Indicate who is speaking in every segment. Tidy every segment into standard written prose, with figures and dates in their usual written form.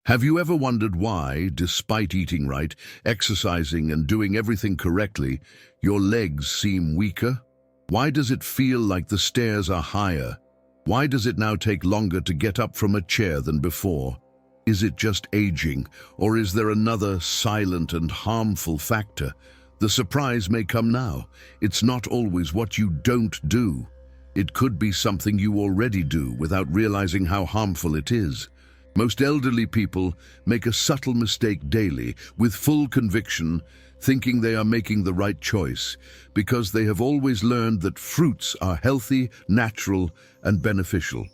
Speaker 1: Have you ever wondered why, despite eating right, exercising and doing everything correctly, your legs seem weaker? Why does it feel like the stairs are higher? Why does it now take longer to get up from a chair than before? Is it just aging, or is there another silent and harmful factor? The surprise may come now. It's not always what you don't do. It could be something you already do without realizing how harmful it is. Most elderly people make a subtle mistake daily, with full conviction, thinking they are making the right choice, because they have always learned that fruits are healthy, natural, and beneficial.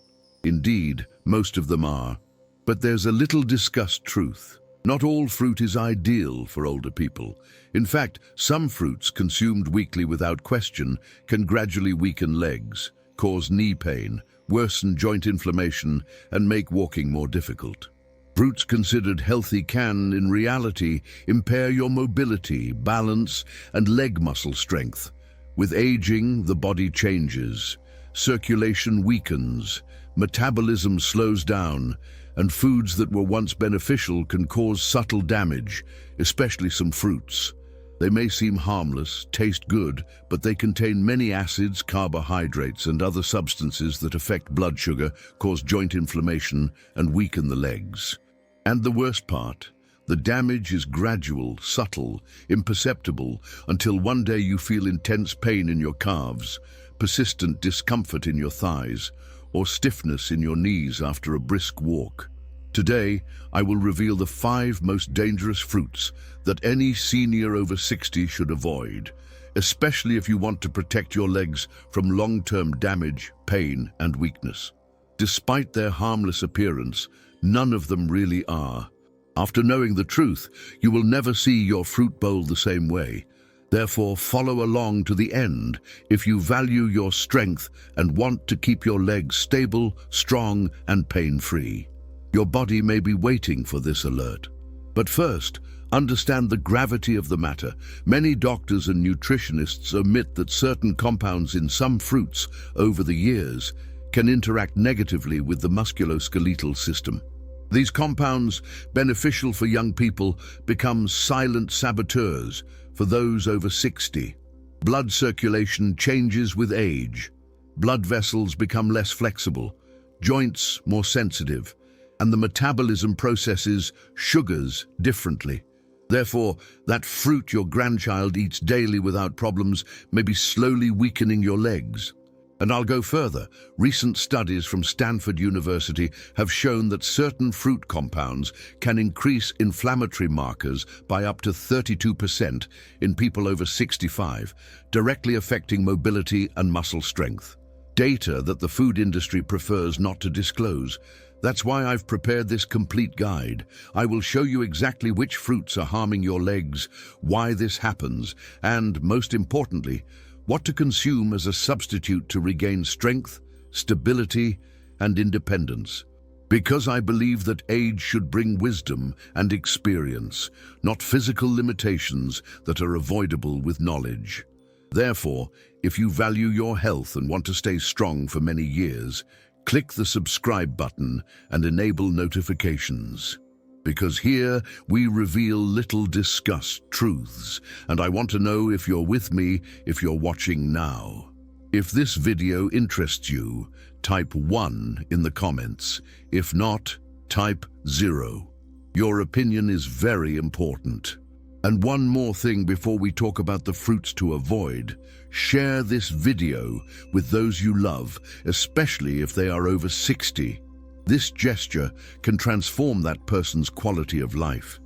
Speaker 1: Indeed, most of them are. But there's a little discussed truth. Not all fruit is ideal for older people. In fact, some fruits consumed weekly without question can gradually weaken legs, cause knee pain, worsen joint inflammation, and make walking more difficult. Fruits considered healthy can, in reality, impair your mobility, balance, and leg muscle strength. With aging, the body changes, circulation weakens, metabolism slows down, and foods that were once beneficial can cause subtle damage, especially some fruits. They may seem harmless, taste good, but they contain many acids, carbohydrates, and other substances that affect blood sugar, cause joint inflammation, and weaken the legs. And the worst part, the damage is gradual, subtle, imperceptible, until one day you feel intense pain in your calves, persistent discomfort in your thighs, or stiffness in your knees after a brisk walk. Today, I will reveal the 5 most dangerous fruits that any senior over 60 should avoid, especially if you want to protect your legs from long-term damage, pain, and weakness. Despite their harmless appearance, none of them really are. After knowing the truth, you will never see your fruit bowl the same way. Therefore, follow along to the end if you value your strength and want to keep your legs stable, strong, and pain-free. Your body may be waiting for this alert. But first, understand the gravity of the matter. Many doctors and nutritionists admit that certain compounds in some fruits over the years can interact negatively with the musculoskeletal system. These compounds, beneficial for young people, become silent saboteurs for those over 60. Blood circulation changes with age. Blood vessels become less flexible, joints more sensitive, and the metabolism processes sugars differently. Therefore, that fruit your grandchild eats daily without problems may be slowly weakening your legs. And I'll go further. Recent studies from Stanford University have shown that certain fruit compounds can increase inflammatory markers by up to 32% in people over 65, directly affecting mobility and muscle strength. Data that the food industry prefers not to disclose. That's why I've prepared this complete guide. I will show you exactly which fruits are harming your legs, why this happens, and, most importantly, what to consume as a substitute to regain strength, stability, and independence. Because I believe that age should bring wisdom and experience, not physical limitations that are avoidable with knowledge. Therefore, if you value your health and want to stay strong for many years, click the subscribe button and enable notifications. Because here we reveal little discussed truths, and I want to know if you're with me, if you're watching now. If this video interests you, type 1 in the comments. If not, type 0. Your opinion is very important. And one more thing before we talk about the fruits to avoid. Share this video with those you love, especially if they are over 60. This gesture can transform that person's quality of life.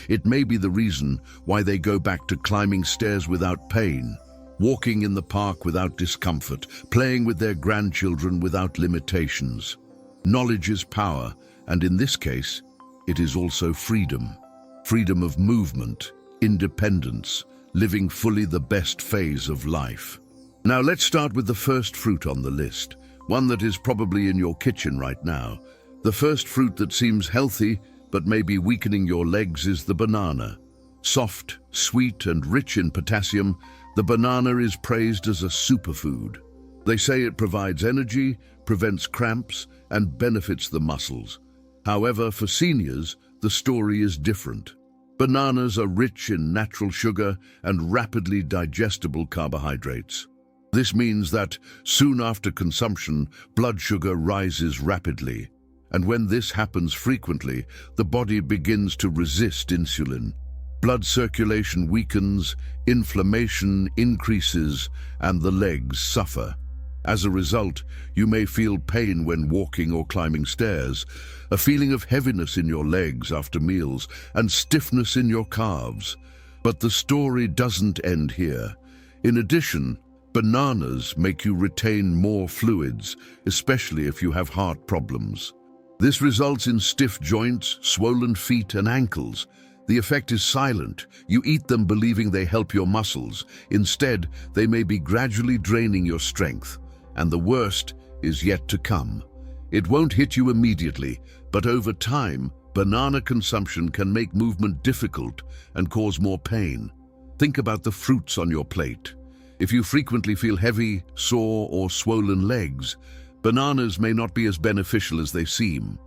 Speaker 1: It may be the reason why they go back to climbing stairs without pain, walking in the park without discomfort, playing with their grandchildren without limitations. Knowledge is power, and in this case, it is also freedom. Freedom of movement, independence, living fully the best phase of life. Now let's start with the first fruit on the list, one that is probably in your kitchen right now. The first fruit that seems healthy but may be weakening your legs is the banana. Soft, sweet, and rich in potassium, the banana is praised as a superfood. They say it provides energy, prevents cramps, and benefits the muscles. However, for seniors, the story is different. Bananas are rich in natural sugar and rapidly digestible carbohydrates. This means that soon after consumption, blood sugar rises rapidly. And when this happens frequently, the body begins to resist insulin. Blood circulation weakens, inflammation increases, and the legs suffer. As a result, you may feel pain when walking or climbing stairs, a feeling of heaviness in your legs after meals, and stiffness in your calves. But the story doesn't end here. In addition, bananas make you retain more fluids, especially if you have heart problems. This results in stiff joints, swollen feet, and ankles. The effect is silent. You eat them believing they help your muscles. Instead, they may be gradually draining your strength. And the worst is yet to come. It won't hit you immediately, but over time, banana consumption can make movement difficult and cause more pain. Think about the fruits on your plate. If you frequently feel heavy, sore, or swollen legs, bananas may not be as beneficial as they seem.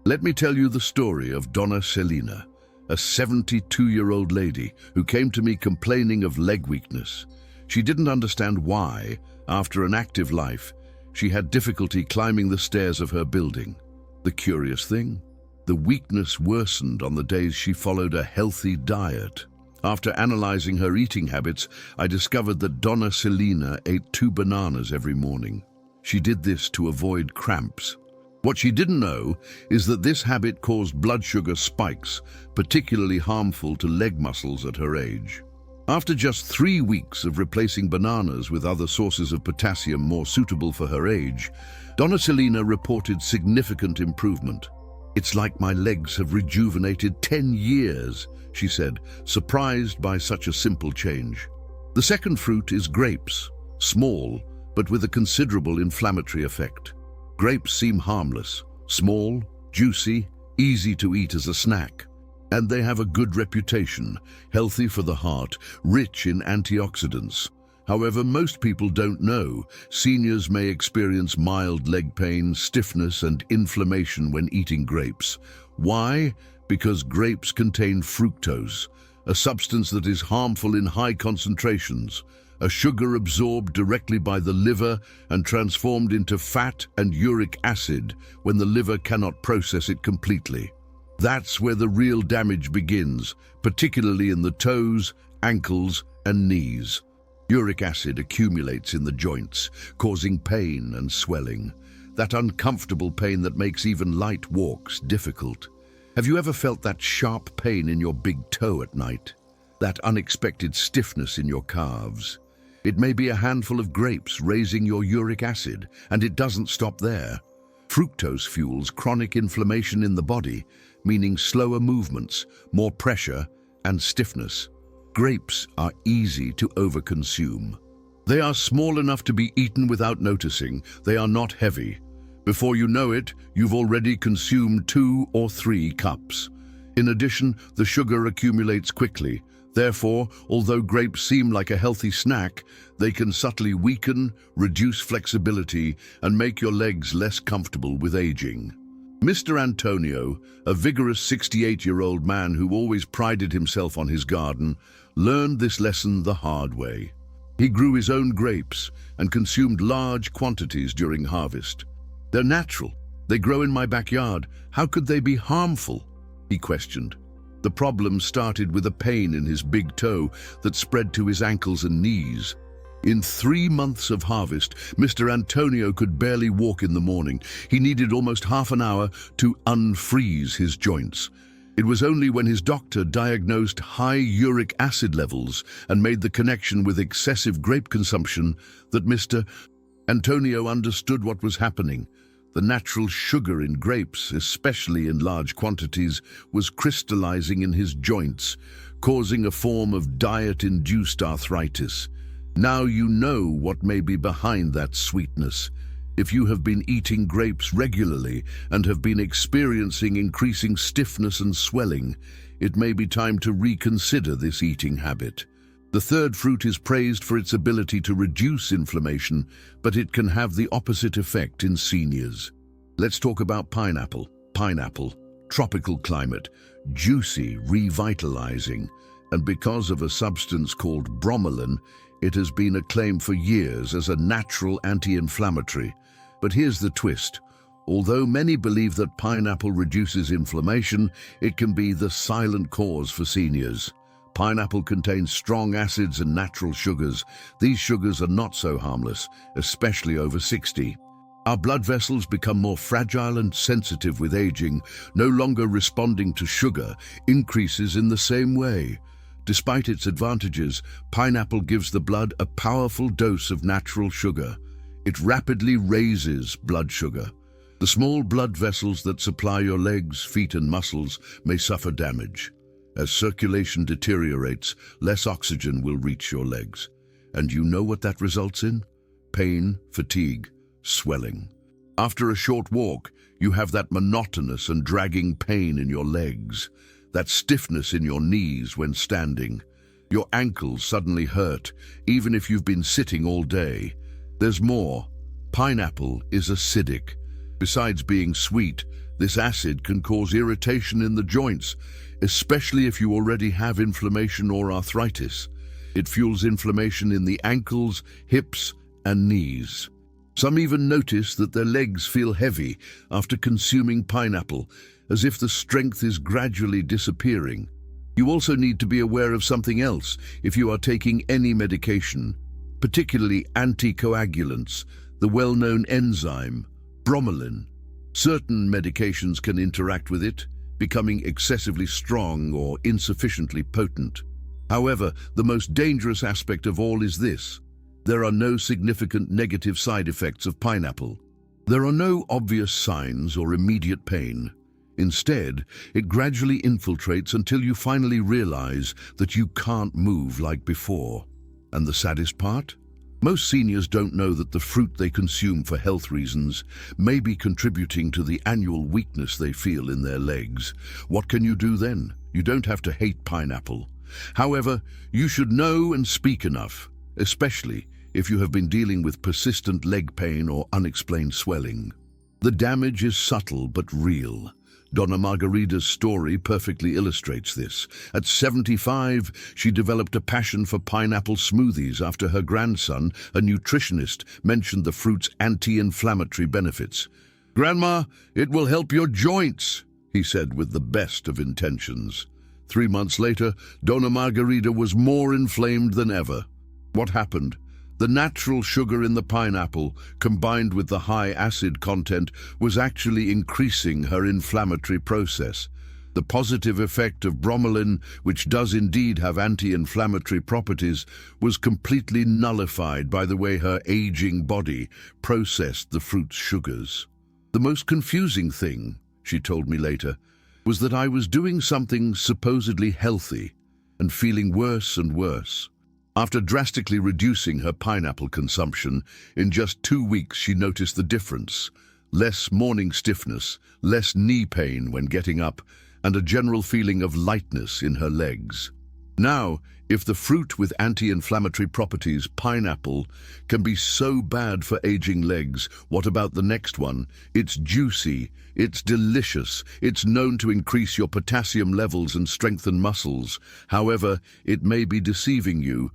Speaker 1: Let me tell you the story of Donna Celina, a 72-year-old lady who came to me complaining of leg weakness. She didn't understand why, after an active life, she had difficulty climbing the stairs of her building. The curious thing, the weakness worsened on the days she followed a healthy diet. After analyzing her eating habits, I discovered that Donna Celina ate 2 bananas every morning. She did this to avoid cramps. What she didn't know is that this habit caused blood sugar spikes, particularly harmful to leg muscles at her age. After just 3 weeks of replacing bananas with other sources of potassium more suitable for her age, Donna Celina reported significant improvement. "It's like my legs have rejuvenated 10 years, she said, surprised by such a simple change. The second fruit is grapes, small, but with a considerable inflammatory effect. Grapes seem harmless, small, juicy, easy to eat as a snack. And they have a good reputation, healthy for the heart, rich in antioxidants. However, most people don't know seniors may experience mild leg pain, stiffness, and inflammation when eating grapes. Why? Because grapes contain fructose, a substance that is harmful in high concentrations, a sugar absorbed directly by the liver and transformed into fat and uric acid when the liver cannot process it completely. That's where the real damage begins, particularly in the toes, ankles, and knees. Uric acid accumulates in the joints, causing pain and swelling. That uncomfortable pain that makes even light walks difficult. Have you ever felt that sharp pain in your big toe at night? That unexpected stiffness in your calves? It may be a handful of grapes raising your uric acid, and it doesn't stop there. Fructose fuels chronic inflammation in the body, meaning slower movements, more pressure, and stiffness. Grapes are easy to overconsume. They are small enough to be eaten without noticing. They are not heavy. Before you know it, you've already consumed 2 or 3 cups. In addition, the sugar accumulates quickly. Therefore, although grapes seem like a healthy snack, they can subtly weaken, reduce flexibility, and make your legs less comfortable with aging. Mr. Antonio, a vigorous 68-year-old man who always prided himself on his garden, learned this lesson the hard way. He grew his own grapes and consumed large quantities during harvest. "They're natural. They grow in my backyard. How could they be harmful?" he questioned. The problem started with a pain in his big toe that spread to his ankles and knees. In 3 months of harvest, Mr. Antonio could barely walk in the morning. He needed almost half an hour to unfreeze his joints. It was only when his doctor diagnosed high uric acid levels and made the connection with excessive grape consumption that Mr. Antonio understood what was happening. The natural sugar in grapes, especially in large quantities, was crystallizing in his joints, causing a form of diet-induced arthritis. Now you know what may be behind that sweetness. If you have been eating grapes regularly and have been experiencing increasing stiffness and swelling, it may be time to reconsider this eating habit. The third fruit is praised for its ability to reduce inflammation, but it can have the opposite effect in seniors. Let's talk about pineapple. Pineapple, tropical climate, juicy, revitalizing, and because of a substance called bromelain, it has been acclaimed for years as a natural anti-inflammatory. But here's the twist. Although many believe that pineapple reduces inflammation, it can be the silent cause for seniors. Pineapple contains strong acids and natural sugars. These sugars are not so harmless, especially over 60. Our blood vessels become more fragile and sensitive with aging, no longer responding to sugar increases in the same way. Despite its advantages, pineapple gives the blood a powerful dose of natural sugar. It rapidly raises blood sugar. The small blood vessels that supply your legs, feet, and muscles may suffer damage. As circulation deteriorates, less oxygen will reach your legs. And you know what that results in? Pain, fatigue, swelling. After a short walk, you have that monotonous and dragging pain in your legs, that stiffness in your knees when standing. Your ankles suddenly hurt, even if you've been sitting all day. There's more. Pineapple is acidic. Besides being sweet, this acid can cause irritation in the joints, especially if you already have inflammation or arthritis. It fuels inflammation in the ankles, hips, and knees. Some even notice that their legs feel heavy after consuming pineapple, as if the strength is gradually disappearing. You also need to be aware of something else if you are taking any medication, particularly anticoagulants, the well-known enzyme, bromelain. Certain medications can interact with it, becoming excessively strong or insufficiently potent. However, the most dangerous aspect of all is this. There are no significant negative side effects of pineapple. There are no obvious signs or immediate pain. Instead, it gradually infiltrates until you finally realize that you can't move like before. And the saddest part? Most seniors don't know that the fruit they consume for health reasons may be contributing to the annual weakness they feel in their legs. What can you do then? You don't have to hate pineapple. However, you should know and speak enough, especially if you have been dealing with persistent leg pain or unexplained swelling. The damage is subtle but real. Donna Margarita's story perfectly illustrates this. At 75, she developed a passion for pineapple smoothies after her grandson, a nutritionist, mentioned the fruit's anti-inflammatory benefits. "Grandma, it will help your joints," he said with the best of intentions. 3 months later, Donna Margarita was more inflamed than ever. What happened? The natural sugar in the pineapple, combined with the high acid content, was actually increasing her inflammatory process. The positive effect of bromelain, which does indeed have anti-inflammatory properties, was completely nullified by the way her aging body processed the fruit's sugars. The most confusing thing, she told me later, was that I was doing something supposedly healthy and feeling worse and worse. After drastically reducing her pineapple consumption, in just 2 weeks she noticed the difference. Less morning stiffness, less knee pain when getting up, and a general feeling of lightness in her legs. Now, if the fruit with anti-inflammatory properties, pineapple, can be so bad for aging legs, what about the next one? It's juicy, it's delicious, it's known to increase your potassium levels and strengthen muscles. However, it may be deceiving you.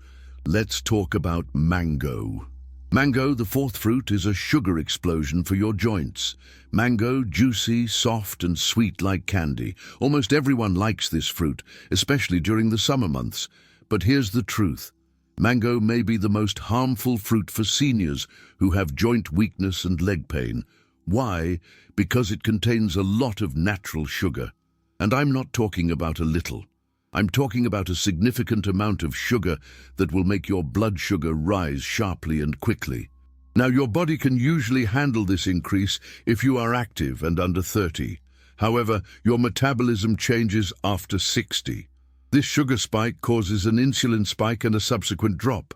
Speaker 1: Let's talk about mango. Mango, the fourth fruit, is a sugar explosion for your joints. Mango, juicy, soft, and sweet like candy. Almost everyone likes this fruit, especially during the summer months. But here's the truth. Mango may be the most harmful fruit for seniors who have joint weakness and leg pain. Why? Because it contains a lot of natural sugar. And I'm not talking about a little. I'm talking about a significant amount of sugar that will make your blood sugar rise sharply and quickly. Now, your body can usually handle this increase if you are active and under 30. However, your metabolism changes after 60. This sugar spike causes an insulin spike and a subsequent drop.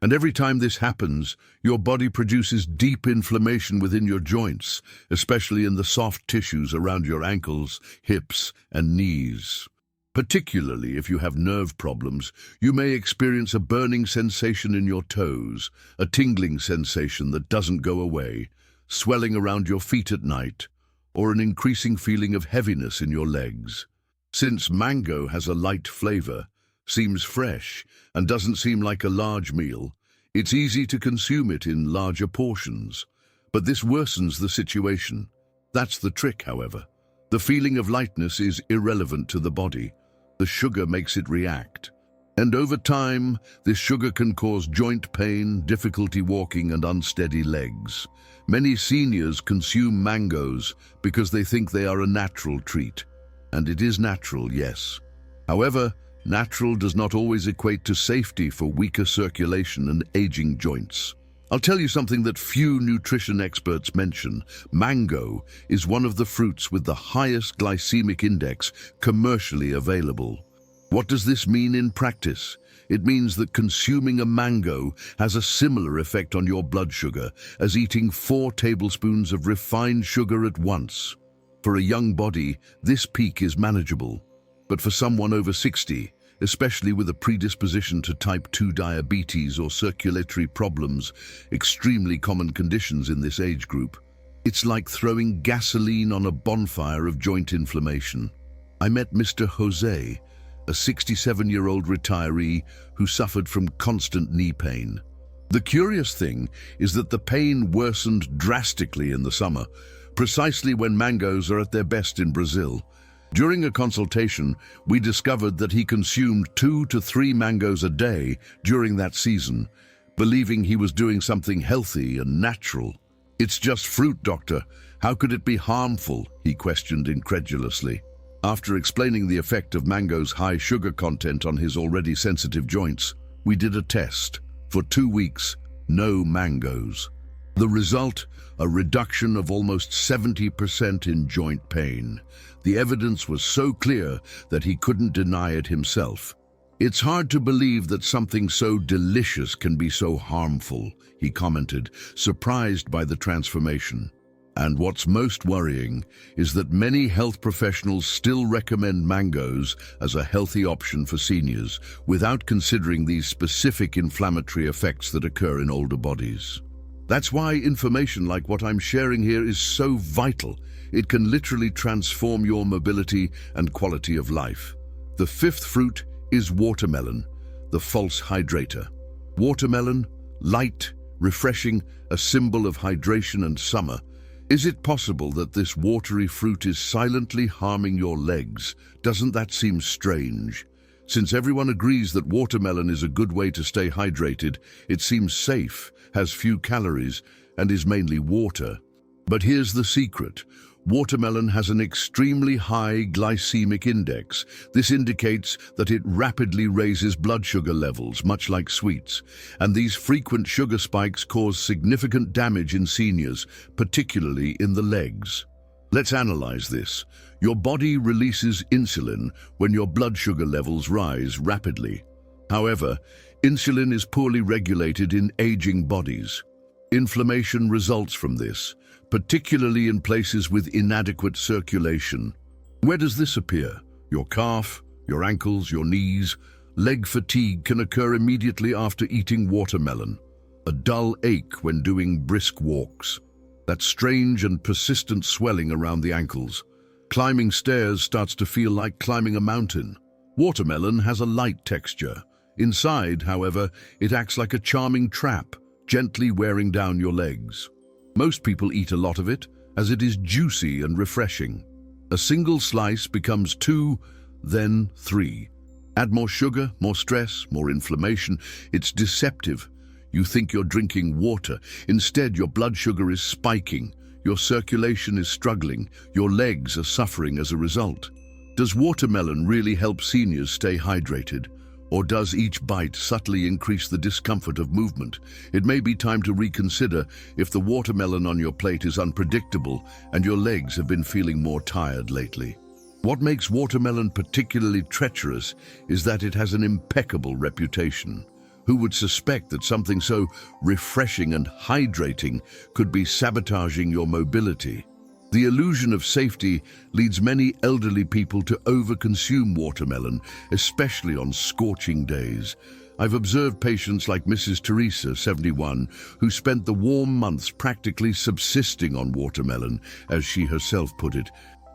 Speaker 1: And every time this happens, your body produces deep inflammation within your joints, especially in the soft tissues around your ankles, hips, and knees. Particularly if you have nerve problems, you may experience a burning sensation in your toes, a tingling sensation that doesn't go away, swelling around your feet at night, or an increasing feeling of heaviness in your legs. Since mango has a light flavor, seems fresh, and doesn't seem like a large meal, it's easy to consume it in larger portions. But this worsens the situation. That's the trick, however. The feeling of lightness is irrelevant to the body. The sugar makes it react. And over time, this sugar can cause joint pain, difficulty walking, and unsteady legs. Many seniors consume mangoes because they think they are a natural treat. And it is natural, yes. However, natural does not always equate to safety for weaker circulation and aging joints. I'll tell you something that few nutrition experts mention. Mango is one of the fruits with the highest glycemic index commercially available. What does this mean in practice? It means that consuming a mango has a similar effect on your blood sugar as eating 4 tablespoons of refined sugar at once. For a young body, this peak is manageable. But for someone over 60, especially with a predisposition to type 2 diabetes or circulatory problems, extremely common conditions in this age group, it's like throwing gasoline on a bonfire of joint inflammation. I met Mr. Jose, a 67-year-old retiree who suffered from constant knee pain. The curious thing is that the pain worsened drastically in the summer, precisely when mangoes are at their best in Brazil. During a consultation, we discovered that he consumed 2 to 3 mangoes a day during that season, believing he was doing something healthy and natural. "It's just fruit, doctor. How could it be harmful?" he questioned incredulously. After explaining the effect of mango's high sugar content on his already sensitive joints, we did a test. For 2 weeks, no mangoes. The result, a reduction of almost 70% in joint pain. The evidence was so clear that he couldn't deny it himself. "It's hard to believe that something so delicious can be so harmful," he commented, surprised by the transformation. And what's most worrying is that many health professionals still recommend mangoes as a healthy option for seniors, without considering these specific inflammatory effects that occur in older bodies. That's why information like what I'm sharing here is so vital. It can literally transform your mobility and quality of life. The 5th fruit is watermelon, the false hydrator. Watermelon, light, refreshing, a symbol of hydration and summer. Is it possible that this watery fruit is silently harming your legs? Doesn't that seem strange? Since everyone agrees that watermelon is a good way to stay hydrated, it seems safe, has few calories, and is mainly water. But here's the secret. Watermelon has an extremely high glycemic index. This indicates that it rapidly raises blood sugar levels, much like sweets. And these frequent sugar spikes cause significant damage in seniors, particularly in the legs. Let's analyze this. Your body releases insulin when your blood sugar levels rise rapidly. However, insulin is poorly regulated in aging bodies. Inflammation results from this, particularly in places with inadequate circulation. Where does this appear? Your calf, your ankles, your knees. Leg fatigue can occur immediately after eating watermelon. A dull ache when doing brisk walks. That strange and persistent swelling around the ankles. Climbing stairs starts to feel like climbing a mountain. Watermelon has a light texture. Inside, however, it acts like a charming trap, gently wearing down your legs. Most people eat a lot of it, as it is juicy and refreshing. A single slice becomes 2, then 3. Add more sugar, more stress, more inflammation. It's deceptive. You think you're drinking water. Instead, your blood sugar is spiking. Your circulation is struggling. Your legs are suffering as a result. Does watermelon really help seniors stay hydrated? Or does each bite subtly increase the discomfort of movement? It may be time to reconsider if the watermelon on your plate is unpredictable and your legs have been feeling more tired lately. What makes watermelon particularly treacherous is that it has an impeccable reputation. Who would suspect that something so refreshing and hydrating could be sabotaging your mobility? The illusion of safety leads many elderly people to overconsume watermelon, especially on scorching days. I've observed patients like Mrs. Teresa, 71, who spent the warm months practically subsisting on watermelon, as she herself put it.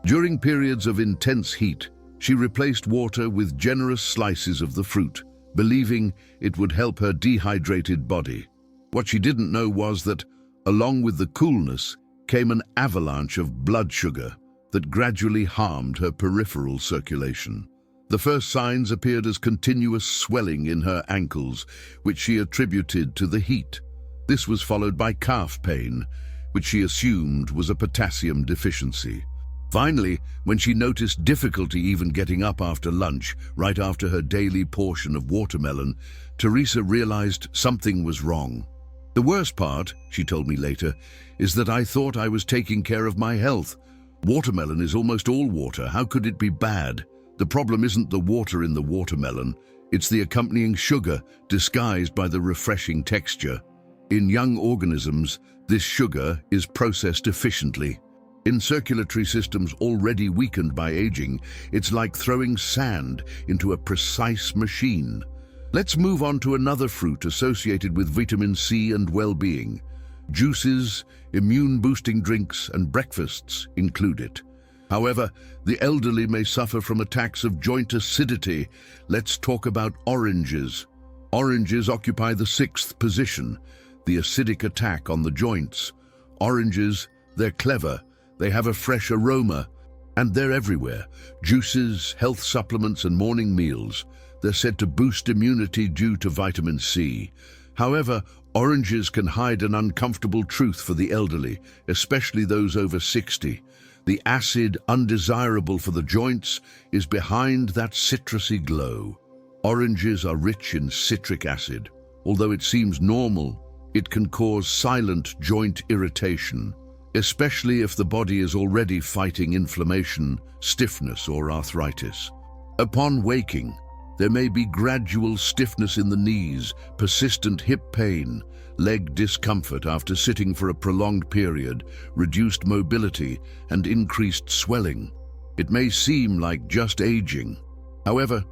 Speaker 1: During periods of intense heat, She replaced water with generous slices of the fruit, believing it would help her dehydrated body. What she didn't know was that, along with the coolness, came an avalanche of blood sugar that gradually harmed her peripheral circulation. The first signs appeared as continuous swelling in her ankles, which she attributed to the heat. This was followed by calf pain, which she assumed was a potassium deficiency. Finally, when she noticed difficulty even getting up after lunch, right after her daily portion of watermelon, Teresa realized something was wrong. The worst part, she told me later, is that I thought I was taking care of my health. Watermelon is almost all water. How could it be bad? The problem isn't the water in the watermelon. It's the accompanying sugar, disguised by the refreshing texture. In young organisms, this sugar is processed efficiently. In circulatory systems already weakened by aging, it's like throwing sand into a precise machine. Let's move on to another fruit associated with vitamin C and well-being. Juices, immune-boosting drinks, and breakfasts include it. However, the elderly may suffer from attacks of joint acidity. Let's talk about oranges. Oranges occupy the 6th position, the acidic attack on the joints. Oranges, they're clever, they have a fresh aroma, and they're everywhere. Juices, health supplements, and morning meals. They're said to boost immunity due to vitamin C. However, oranges can hide an uncomfortable truth for the elderly, especially those over 60. The acid undesirable for the joints is behind that citrusy glow. Oranges are rich in citric acid. Although it seems normal, it can cause silent joint irritation, especially if the body is already fighting inflammation, stiffness, or arthritis. Upon waking, there may be gradual stiffness in the knees, persistent hip pain, leg discomfort after sitting for a prolonged period, reduced mobility, and increased swelling. It may seem like just aging. However,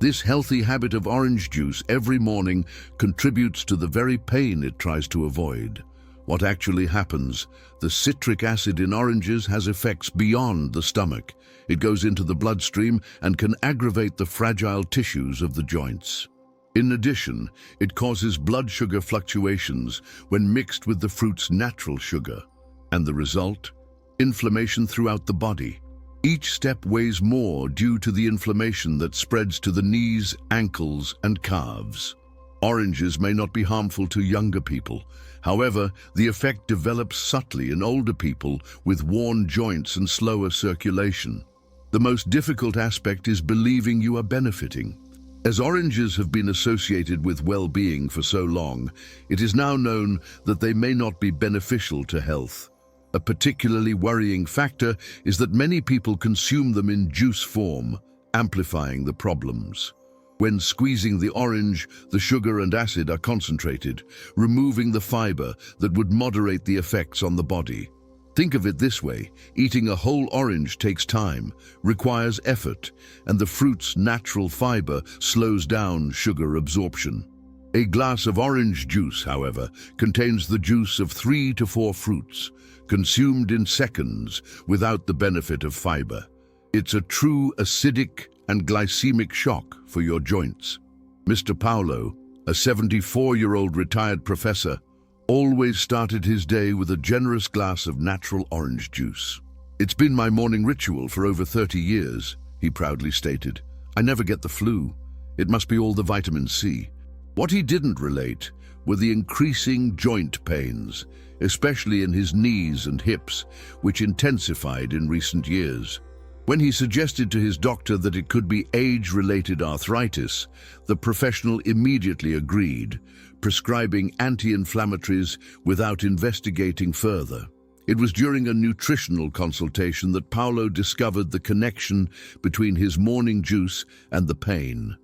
Speaker 1: this healthy habit of orange juice every morning contributes to the very pain it tries to avoid. What actually happens? The citric acid in oranges has effects beyond the stomach. It goes into the bloodstream and can aggravate the fragile tissues of the joints. In addition, it causes blood sugar fluctuations when mixed with the fruit's natural sugar. And the result? Inflammation throughout the body. Each step weighs more due to the inflammation that spreads to the knees, ankles, and calves. Oranges may not be harmful to younger people. However, the effect develops subtly in older people with worn joints and slower circulation. The most difficult aspect is believing you are benefiting. As oranges have been associated with well-being for so long, it is now known that they may not be beneficial to health. A particularly worrying factor is that many people consume them in juice form, amplifying the problems. When squeezing the orange, the sugar and acid are concentrated, removing the fiber that would moderate the effects on the body. Think of it this way: eating a whole orange takes time, requires effort, and the fruit's natural fiber slows down sugar absorption. A glass of orange juice, however, contains the juice of 3 to 4 fruits, consumed in seconds without the benefit of fiber. It's a true acidic and glycemic shock for your joints. Mr. Paulo, a 74-year-old retired professor, always started his day with a generous glass of natural orange juice. "It's been my morning ritual for over 30 years, he proudly stated. "I never get the flu. It must be all the vitamin C." What he didn't relate were the increasing joint pains, especially in his knees and hips, which intensified in recent years. When he suggested to his doctor that it could be age-related arthritis, the professional immediately agreed, prescribing anti-inflammatories without investigating further. It was during a nutritional consultation that Paulo discovered the connection between his morning juice and the pain.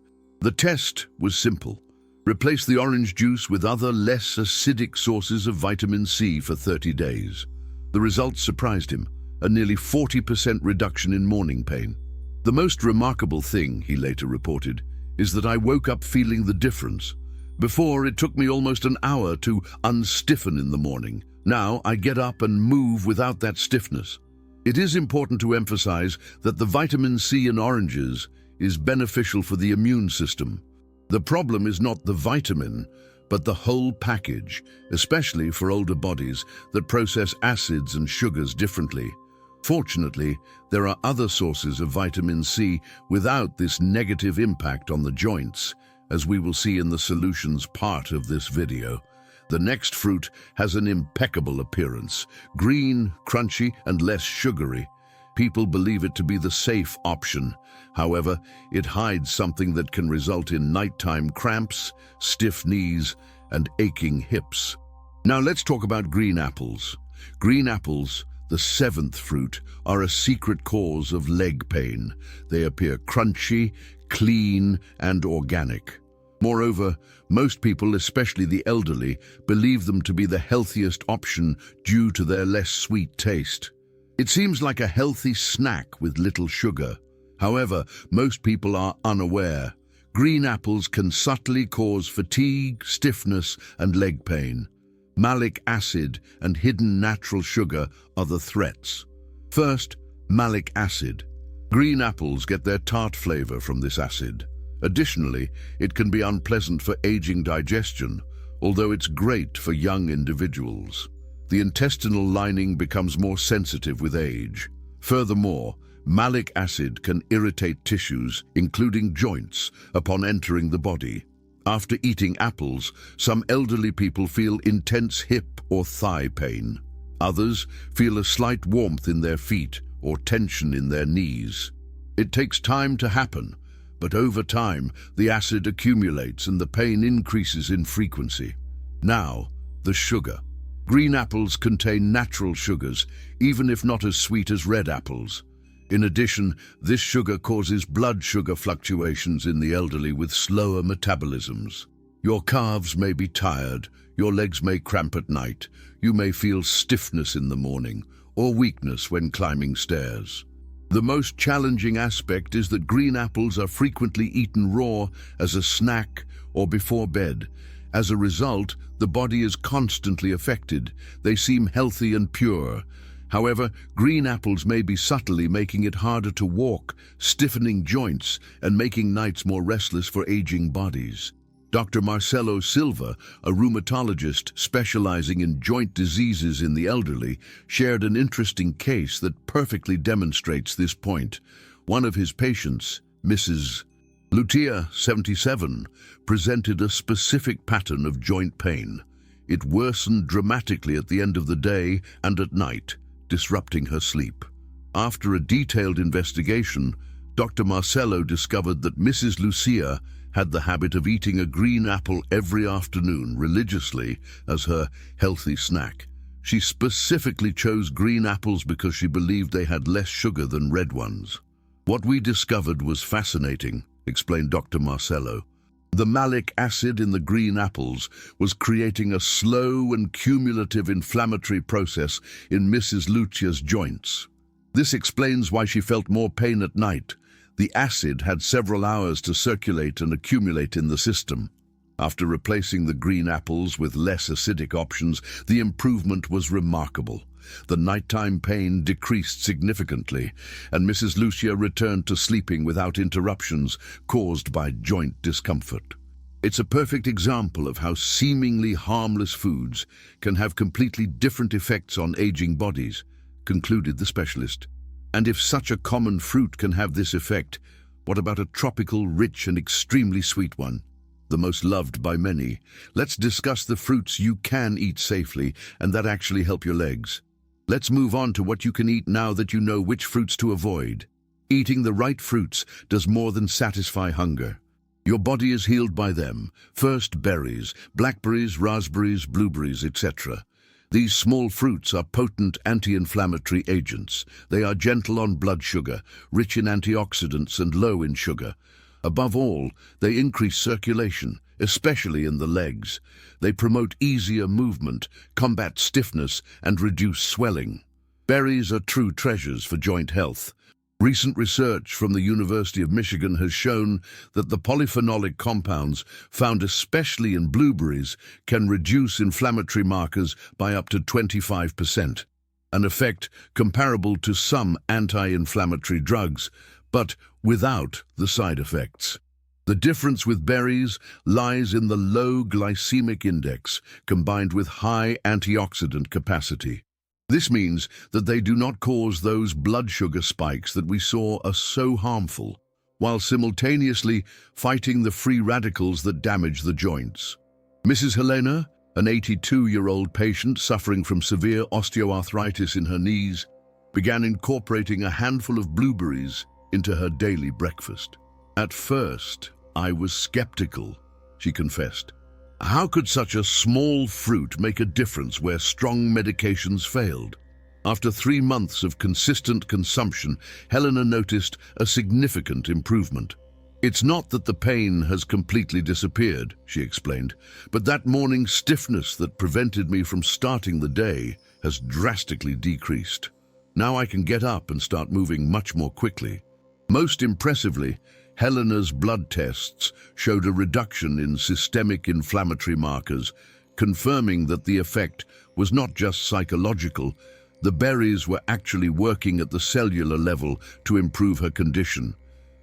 Speaker 1: The test was simple. Replace the orange juice with other, less acidic sources of vitamin C for 30 days. The results surprised him, a nearly 40% reduction in morning pain. "The most remarkable thing," he later reported, "is that I woke up feeling the difference. Before, it took me almost an hour to unstiffen in the morning. Now, I get up and move without that stiffness." It is important to emphasize that the vitamin C in oranges is beneficial for the immune system. The problem is not the vitamin, but the whole package, especially for older bodies that process acids and sugars differently. Fortunately, there are other sources of vitamin C without this negative impact on the joints, as we will see in the solutions part of this video. The next fruit has an impeccable appearance, green, crunchy, and less sugary. People believe it to be the safe option. However, it hides something that can result in nighttime cramps, stiff knees, and aching hips. Now let's talk about green apples. Green apples, the seventh fruit, are a secret cause of leg pain. They appear crunchy, clean, and organic. Moreover, most people, especially the elderly, believe them to be the healthiest option due to their less sweet taste. It seems like a healthy snack with little sugar. However, most people are unaware. Green apples can subtly cause fatigue, stiffness, and leg pain. Malic acid and hidden natural sugar are the threats. First, malic acid. Green apples get their tart flavor from this acid. Additionally, it can be unpleasant for aging digestion, although it's great for young individuals. The intestinal lining becomes more sensitive with age. Furthermore, malic acid can irritate tissues, including joints, upon entering the body. After eating apples, some elderly people feel intense hip or thigh pain. Others feel a slight warmth in their feet or tension in their knees. It takes time to happen, but over time, the acid accumulates and the pain increases in frequency. Now, the sugar. Green apples contain natural sugars, even if not as sweet as red apples. In addition, this sugar causes blood sugar fluctuations in the elderly with slower metabolisms. Your calves may be tired, your legs may cramp at night, you may feel stiffness in the morning, or weakness when climbing stairs. The most challenging aspect is that green apples are frequently eaten raw as a snack or before bed. As a result, the body is constantly affected. They seem healthy and pure. However, green apples may be subtly making it harder to walk, stiffening joints, and making nights more restless for aging bodies. Dr. Marcelo Silva, a rheumatologist specializing in joint diseases in the elderly, shared an interesting case that perfectly demonstrates this point. One of his patients, Mrs. Lucia, 77, presented a specific pattern of joint pain. It worsened dramatically at the end of the day and at night, disrupting her sleep. After a detailed investigation, Dr. Marcelo discovered that Mrs. Lucia had the habit of eating a green apple every afternoon religiously as her healthy snack. She specifically chose green apples because she believed they had less sugar than red ones. What we discovered was fascinating, explained Dr. Marcelo. The malic acid in the green apples was creating a slow and cumulative inflammatory process in Mrs. Lucia's joints. This explains why she felt more pain at night. The acid had several hours to circulate and accumulate in the system. After replacing the green apples with less acidic options, the improvement was remarkable. The nighttime pain decreased significantly, and Mrs. Lucia returned to sleeping without interruptions caused by joint discomfort. It's a perfect example of how seemingly harmless foods can have completely different effects on aging bodies, concluded the specialist. And if such a common fruit can have this effect, what about a tropical, rich, and extremely sweet one? The most loved by many. Let's discuss the fruits you can eat safely and that actually help your legs. Let's move on to what you can eat now that you know which fruits to avoid. Eating the right fruits does more than satisfy hunger. Your body is healed by them. First, berries, blackberries, raspberries, blueberries, etc. These small fruits are potent anti-inflammatory agents. They are gentle on blood sugar, rich in antioxidants and low in sugar. Above all, they increase circulation, especially in the legs. They promote easier movement, combat stiffness, and reduce swelling. Berries are true treasures for joint health. Recent research from the University of Michigan has shown that the polyphenolic compounds found especially in blueberries can reduce inflammatory markers by up to 25%. an effect comparable to some anti-inflammatory drugs, but without the side effects. The difference with berries lies in the low glycemic index combined with high antioxidant capacity. This means that they do not cause those blood sugar spikes that we saw are so harmful, while simultaneously fighting the free radicals that damage the joints. Mrs. Helena, an 82-year-old patient suffering from severe osteoarthritis in her knees, began incorporating a handful of blueberries into her daily breakfast. At first, I was skeptical, she confessed. How could such a small fruit make a difference where strong medications failed? After 3 months of consistent consumption, Helena noticed a significant improvement. It's not that the pain has completely disappeared, she explained, but that morning stiffness that prevented me from starting the day has drastically decreased. Now I can get up and start moving much more quickly. Most impressively, Helena's blood tests showed a reduction in systemic inflammatory markers, confirming that the effect was not just psychological. The berries were actually working at the cellular level to improve her condition.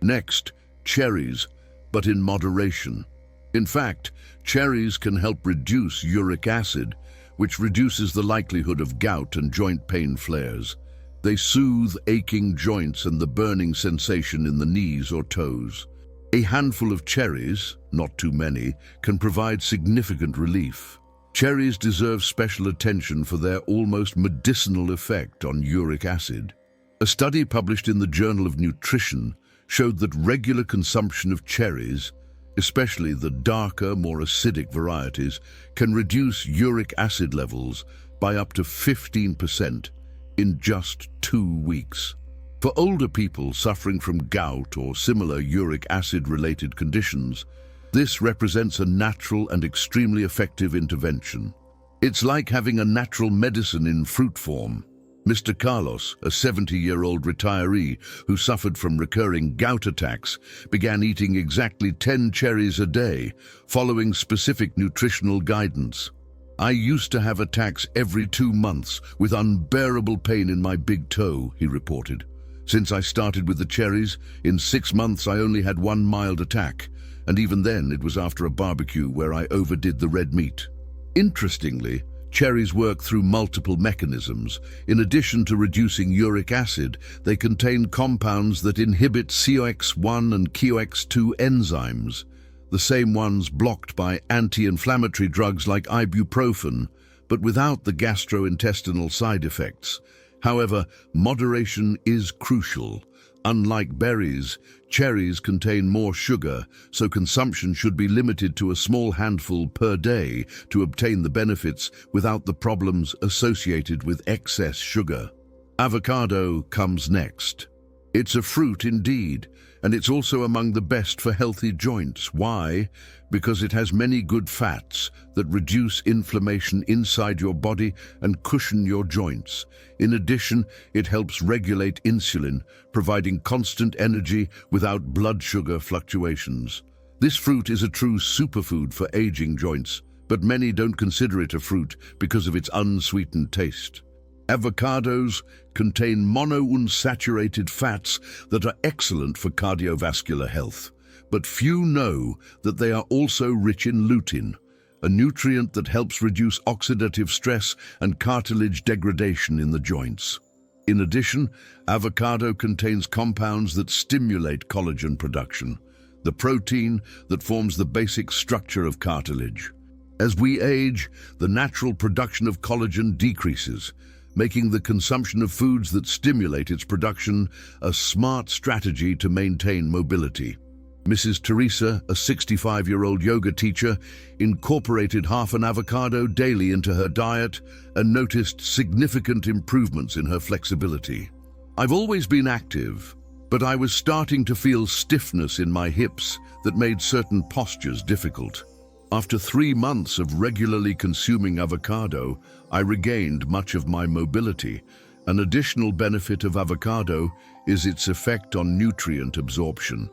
Speaker 1: Next, cherries, but in moderation. In fact, cherries can help reduce uric acid, which reduces the likelihood of gout and joint pain flares. They soothe aching joints and the burning sensation in the knees or toes. A handful of cherries, not too many, can provide significant relief. Cherries deserve special attention for their almost medicinal effect on uric acid. A study published in the Journal of Nutrition showed that regular consumption of cherries, especially the darker, more acidic varieties, can reduce uric acid levels by up to 15% in just 2 weeks. For older people suffering from gout or similar uric acid-related conditions, this represents a natural and extremely effective intervention. It's like having a natural medicine in fruit form. Mr. Carlos, a 70-year-old retiree who suffered from recurring gout attacks, began eating exactly 10 cherries a day, following specific nutritional guidance. I used to have attacks every 2 months with unbearable pain in my big toe, he reported. Since I started with the cherries, in 6 months I only had 1 mild attack, and even then it was after a barbecue where I overdid the red meat. Interestingly, cherries work through multiple mechanisms. In addition to reducing uric acid, they contain compounds that inhibit COX-1 and COX-2 enzymes, the same ones blocked by anti-inflammatory drugs like ibuprofen, but without the gastrointestinal side effects. However, moderation is crucial. Unlike berries, cherries contain more sugar, so consumption should be limited to a small handful per day to obtain the benefits without the problems associated with excess sugar. Avocado comes next. It's a fruit indeed, and it's also among the best for healthy joints. Why? Because it has many good fats that reduce inflammation inside your body and cushion your joints. In addition, it helps regulate insulin, providing constant energy without blood sugar fluctuations. This fruit is a true superfood for aging joints, but many don't consider it a fruit because of its unsweetened taste. Avocados contain monounsaturated fats that are excellent for cardiovascular health, but few know that they are also rich in lutein, a nutrient that helps reduce oxidative stress and cartilage degradation in the joints. In addition, avocado contains compounds that stimulate collagen production, the protein that forms the basic structure of cartilage. As we age, the natural production of collagen decreases, making the consumption of foods that stimulate its production a smart strategy to maintain mobility. Mrs. Teresa, a 65-year-old yoga teacher, incorporated half an avocado daily into her diet and noticed significant improvements in her flexibility. I've always been active, but I was starting to feel stiffness in my hips that made certain postures difficult. After 3 months of regularly consuming avocado, I regained much of my mobility. An additional benefit of avocado is its effect on nutrient absorption.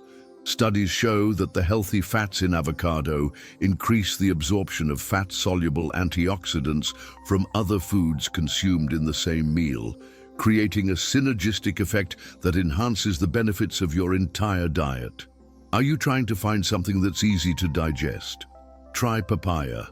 Speaker 1: Studies show that the healthy fats in avocado increase the absorption of fat-soluble antioxidants from other foods consumed in the same meal, creating a synergistic effect that enhances the benefits of your entire diet. Are you trying to find something that's easy to digest? Try papaya.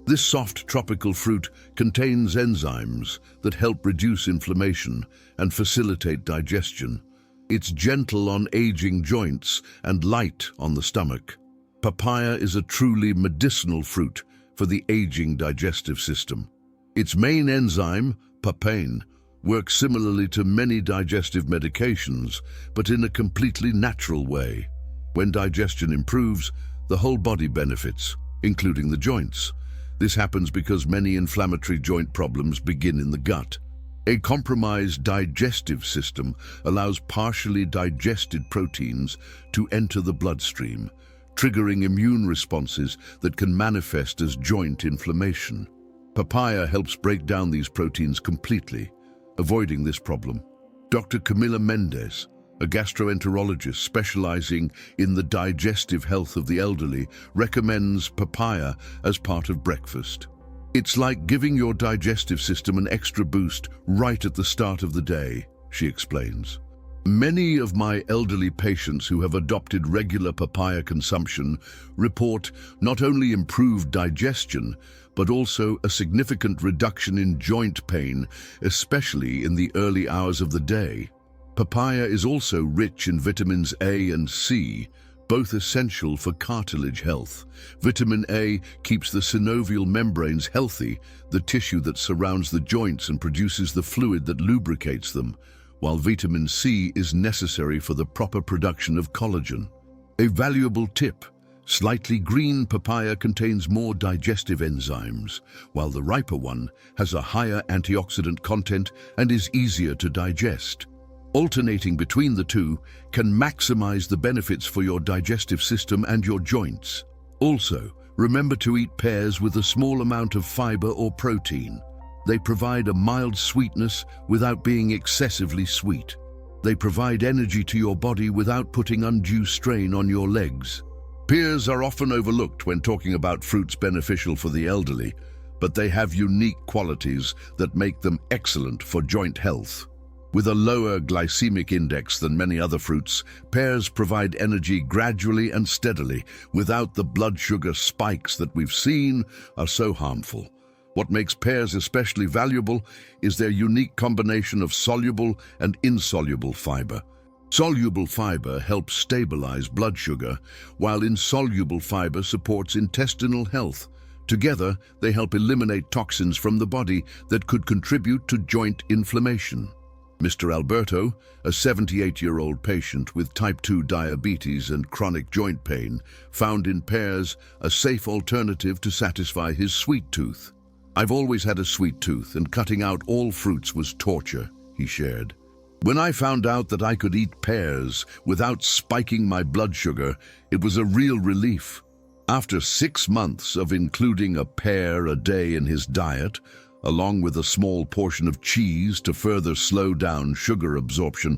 Speaker 1: This soft tropical fruit contains enzymes that help reduce inflammation and facilitate digestion. It's gentle on aging joints and light on the stomach. Papaya is a truly medicinal fruit for the aging digestive system. Its main enzyme, papain, works similarly to many digestive medications, but in a completely natural way. When digestion improves, the whole body benefits, including the joints. This happens because many inflammatory joint problems begin in the gut. A compromised digestive system allows partially digested proteins to enter the bloodstream, triggering immune responses that can manifest as joint inflammation. Papaya helps break down these proteins completely, avoiding this problem. Dr. Camila Mendez, a gastroenterologist specializing in the digestive health of the elderly, recommends papaya as part of breakfast. It's like giving your digestive system an extra boost right at the start of the day, she explains. Many of my elderly patients who have adopted regular papaya consumption report not only improved digestion, but also a significant reduction in joint pain, especially in the early hours of the day. Papaya is also rich in vitamins A and C, both essential for cartilage health. Vitamin A keeps the synovial membranes healthy, the tissue that surrounds the joints and produces the fluid that lubricates them, while vitamin C is necessary for the proper production of collagen. A valuable tip: slightly green papaya contains more digestive enzymes, while the riper one has a higher antioxidant content and is easier to digest. Alternating between the two can maximize the benefits for your digestive system and your joints. Also, remember to eat pears with a small amount of fiber or protein. They provide a mild sweetness without being excessively sweet. They provide energy to your body without putting undue strain on your legs. Pears are often overlooked when talking about fruits beneficial for the elderly, but they have unique qualities that make them excellent for joint health. With a lower glycemic index than many other fruits, pears provide energy gradually and steadily, without the blood sugar spikes that we've seen are so harmful. What makes pears especially valuable is their unique combination of soluble and insoluble fiber. Soluble fiber helps stabilize blood sugar, while insoluble fiber supports intestinal health. Together, they help eliminate toxins from the body that could contribute to joint inflammation. Mr. Alberto, a 78-year-old patient with type 2 diabetes and chronic joint pain, found in pears a safe alternative to satisfy his sweet tooth. "I've always had a sweet tooth, and cutting out all fruits was torture," he shared. "When I found out that I could eat pears without spiking my blood sugar, it was a real relief." After 6 months of including a pear a day in his diet, along with a small portion of cheese to further slow down sugar absorption,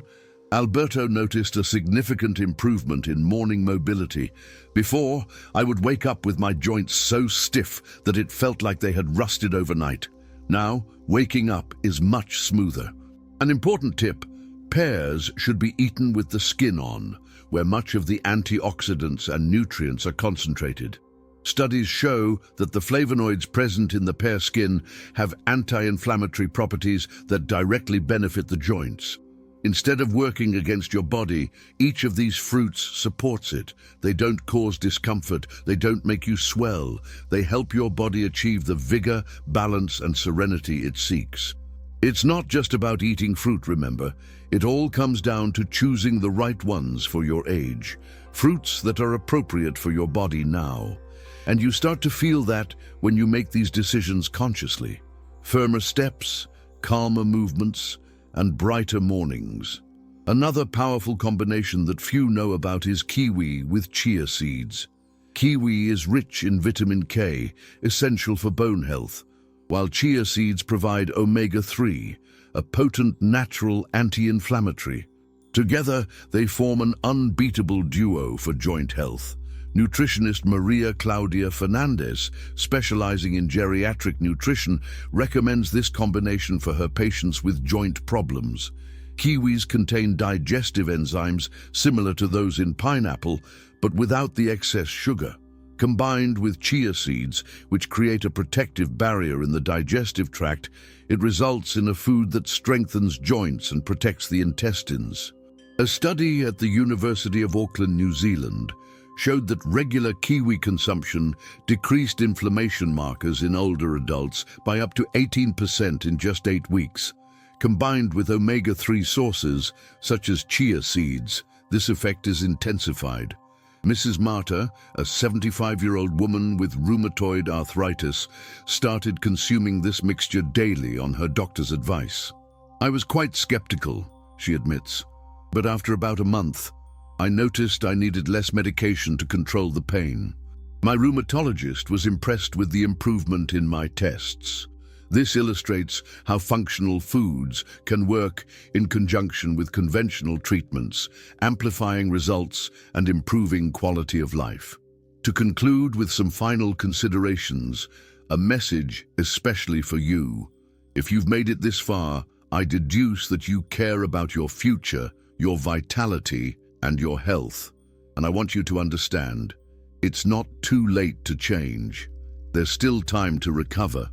Speaker 1: Alberto noticed a significant improvement in morning mobility. "Before, I would wake up with my joints so stiff that it felt like they had rusted overnight. Now, waking up is much smoother." An important tip: pears should be eaten with the skin on, where much of the antioxidants and nutrients are concentrated. Studies show that the flavonoids present in the pear skin have anti-inflammatory properties that directly benefit the joints. Instead of working against your body, each of these fruits supports it. They don't cause discomfort, they don't make you swell. They help your body achieve the vigor, balance, and serenity it seeks. It's not just about eating fruit, remember. It all comes down to choosing the right ones for your age. Fruits that are appropriate for your body now. And you start to feel that when you make these decisions consciously. Firmer steps, calmer movements, and brighter mornings. Another powerful combination that few know about is kiwi with chia seeds. Kiwi is rich in vitamin K, essential for bone health, while chia seeds provide omega-3, a potent natural anti-inflammatory. Together, they form an unbeatable duo for joint health. Nutritionist Maria Claudia Fernandez, specializing in geriatric nutrition, recommends this combination for her patients with joint problems. Kiwis contain digestive enzymes similar to those in pineapple, but without the excess sugar. Combined with chia seeds, which create a protective barrier in the digestive tract, it results in a food that strengthens joints and protects the intestines. A study at the University of Auckland, New Zealand, showed that regular kiwi consumption decreased inflammation markers in older adults by up to 18% in just 8 weeks. Combined with omega-3 sources, such as chia seeds, this effect is intensified. Mrs. Marta, a 75-year-old woman with rheumatoid arthritis, started consuming this mixture daily on her doctor's advice. "I was quite skeptical," she admits, "but after about a month, I noticed I needed less medication to control the pain. My rheumatologist was impressed with the improvement in my tests." This illustrates how functional foods can work in conjunction with conventional treatments, amplifying results and improving quality of life. To conclude with some final considerations, a message especially for you. If you've made it this far, I deduce that you care about your future, your vitality, and your health. And I want you to understand, it's not too late to change. There's still time to recover,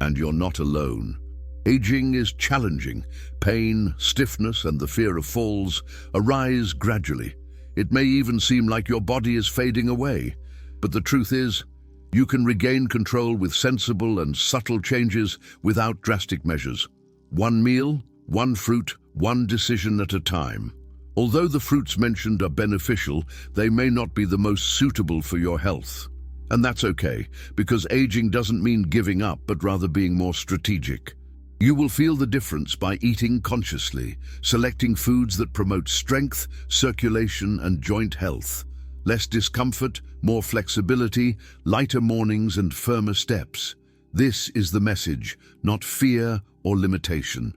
Speaker 1: and you're not alone. Aging is challenging. Pain, stiffness, and the fear of falls arise gradually. It may even seem like your body is fading away. But the truth is, you can regain control with sensible and subtle changes without drastic measures. One meal, one fruit, one decision at a time. Although the fruits mentioned are beneficial, they may not be the most suitable for your health. And that's okay, because aging doesn't mean giving up, but rather being more strategic. You will feel the difference by eating consciously, selecting foods that promote strength, circulation, and joint health. Less discomfort, more flexibility, lighter mornings, and firmer steps. This is the message, not fear or limitation.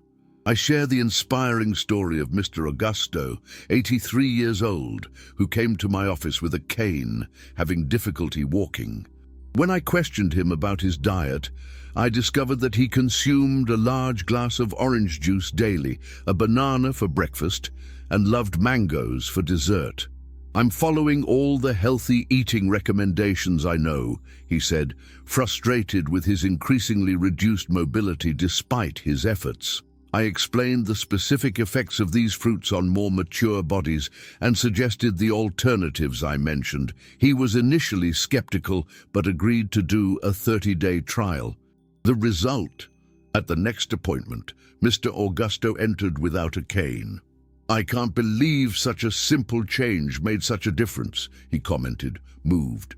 Speaker 1: I share the inspiring story of Mr. Augusto, 83 years old, who came to my office with a cane, having difficulty walking. When I questioned him about his diet, I discovered that he consumed a large glass of orange juice daily, a banana for breakfast, and loved mangoes for dessert. "I'm following all the healthy eating recommendations I know," he said, frustrated with his increasingly reduced mobility despite his efforts. I explained the specific effects of these fruits on more mature bodies and suggested the alternatives I mentioned. He was initially skeptical, but agreed to do a 30-day trial. The result? At the next appointment, Mr. Augusto entered without a cane. "I can't believe such a simple change made such a difference," he commented, moved.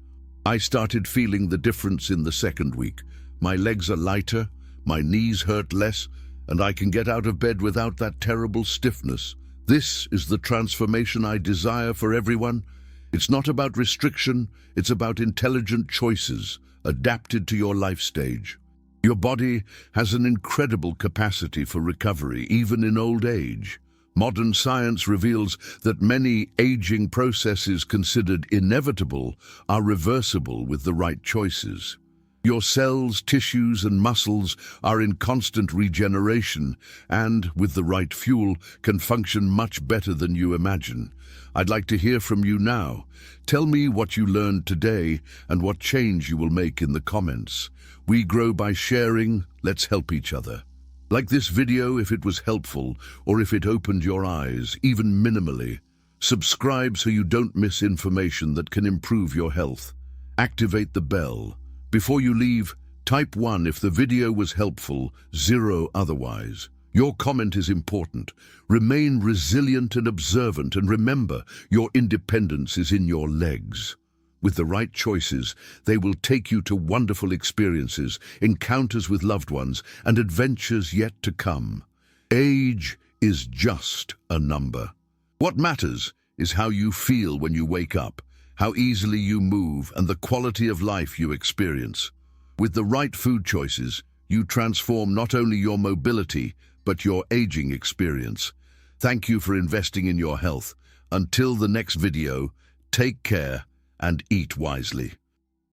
Speaker 1: "I started feeling the difference in the second week. My legs are lighter, my knees hurt less, and I can get out of bed without that terrible stiffness. This is the transformation I desire for everyone. It's not about restriction, it's about intelligent choices, adapted to your life stage. Your body has an incredible capacity for recovery, even in old age. Modern science reveals that many aging processes considered inevitable are reversible with the right choices. Your cells, tissues, and muscles are in constant regeneration and, with the right fuel, can function much better than you imagine. I'd like to hear from you now. Tell me what you learned today and what change you will make in the comments. We grow by sharing. Let's help each other. Like this video if it was helpful or if it opened your eyes, even minimally. Subscribe so you don't miss information that can improve your health. Activate the bell. Before you leave, type 1 if the video was helpful, 0 otherwise. Your comment is important. Remain resilient and observant, and remember, your independence is in your legs. With the right choices, they will take you to wonderful experiences, encounters with loved ones, and adventures yet to come. Age is just a number. What matters is how you feel when you wake up, how easily you move, and the quality of life you experience. With the right food choices, you transform not only your mobility, but your aging experience. Thank you for investing in your health. Until the next video, take care and eat wisely.